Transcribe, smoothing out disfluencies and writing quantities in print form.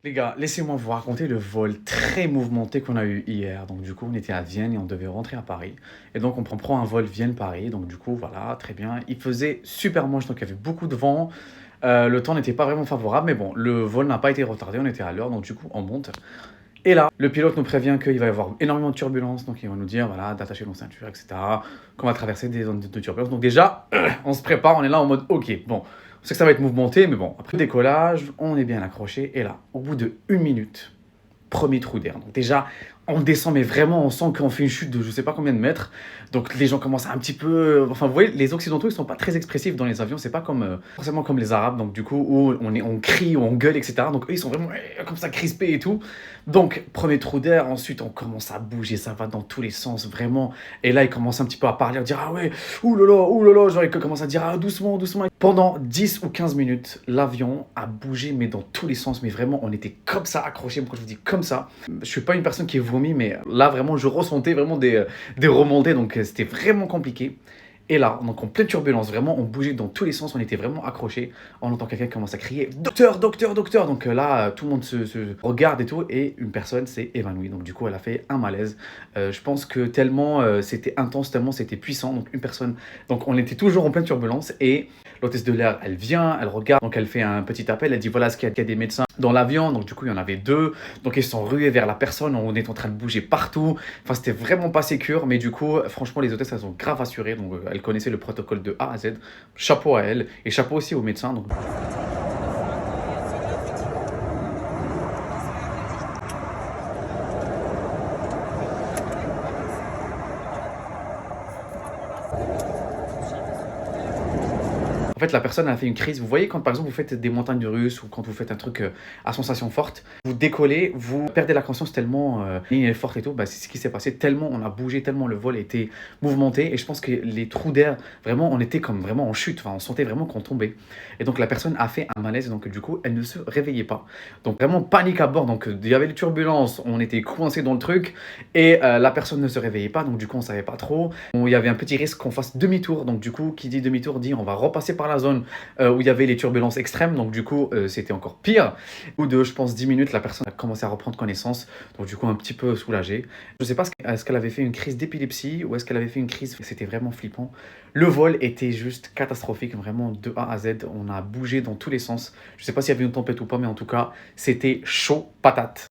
Les gars, laissez-moi vous raconter le vol très mouvementé qu'on a eu hier. Donc du coup, on était à Vienne et on devait rentrer à Paris. Et donc on prend un vol Vienne-Paris. Donc du coup, voilà, très bien. Il faisait super moche, donc il y avait beaucoup de vent. Le temps n'était pas vraiment favorable, mais bon, le vol n'a pas été retardé, on était à l'heure, donc du coup, on monte. Et là, le pilote nous prévient qu'il va y avoir énormément de turbulences, donc il va nous dire, voilà, d'attacher nos ceintures, etc., qu'on va traverser des zones de turbulence. Donc déjà, on se prépare, on est là en mode, ok, bon, on sait que ça va être mouvementé, mais bon, après le décollage, on est bien accroché. Et là, au bout de 1 minute, premier trou d'air. Donc déjà, on descend, mais vraiment, on sent qu'on fait une chute de je sais pas combien de mètres. Donc les gens commencent à un petit peu... Enfin, vous voyez, les Occidentaux, ils sont pas très expressifs dans les avions. C'est pas comme forcément comme les Arabes. Donc du coup, où on crie, où on gueule, etc. Donc eux, ils sont vraiment comme ça crispés et tout. Donc, premier trou d'air. Ensuite, on commence à bouger. Ça va dans tous les sens, vraiment. Et là, ils commencent un petit peu à parler, à dire ah ouais, ouh là là. Genre, ils commencent à dire ah doucement, doucement. Pendant 10 ou 15 minutes, l'avion a bougé, mais dans tous les sens. Mais vraiment, on était comme ça accrochés. Quand je vous dis comme ça, je suis pas une personne qui vomit, mais là, vraiment, je ressentais vraiment des remontées. Donc, c'était vraiment compliqué. Et là, donc en pleine turbulence, vraiment, on bougeait dans tous les sens, on était vraiment accrochés. On entend quelqu'un qui commence à crier docteur, docteur, docteur. Donc là, tout le monde se regarde et tout, et une personne s'est évanouie. Donc du coup, elle a fait un malaise. Je pense que tellement c'était intense, tellement c'était puissant. Donc une personne, donc on était toujours en pleine turbulence et l'hôtesse de l'air, elle vient, elle regarde, donc elle fait un petit appel, elle dit voilà ce qu'il y a des médecins dans l'avion. Donc du coup, il y en avait deux. Donc ils se sont rués vers la personne, on est en train de bouger partout. Enfin, c'était vraiment pas sécure, mais du coup, franchement, les hôtesses, elles sont grave assurées. Donc, elles connaissaient le protocole de A à Z. Chapeau à elles et chapeau aussi aux médecins. Donc, en fait, la personne a fait une crise. Vous voyez, quand par exemple vous faites des montagnes russes ou quand vous faites un truc à sensation forte, vous décollez, vous perdez la conscience tellement il est forte et tout. Bah, c'est ce qui s'est passé. Tellement on a bougé, tellement le vol était mouvementé. Et je pense que les trous d'air, vraiment, on était comme vraiment en chute. Enfin, on sentait vraiment qu'on tombait. Et donc la personne a fait un malaise. Donc du coup, elle ne se réveillait pas. Donc vraiment panique à bord. Donc il y avait des turbulences. On était coincé dans le truc et la personne ne se réveillait pas. Donc du coup, on savait pas trop. Il y avait un petit risque qu'on fasse demi-tour. Donc du coup, qui dit demi-tour dit on va repasser par la zone où il y avait les turbulences extrêmes. Donc du coup, c'était encore pire. Au bout de, je pense, 10 minutes, la personne a commencé à reprendre connaissance. Donc du coup, un petit peu soulagée. Je ne sais pas est-ce qu'elle avait fait une crise d'épilepsie ou est-ce qu'elle avait fait une crise. C'était vraiment flippant. Le vol était juste catastrophique, vraiment de A à Z. On a bougé dans tous les sens. Je ne sais pas s'il y avait une tempête ou pas, mais en tout cas, c'était chaud patate.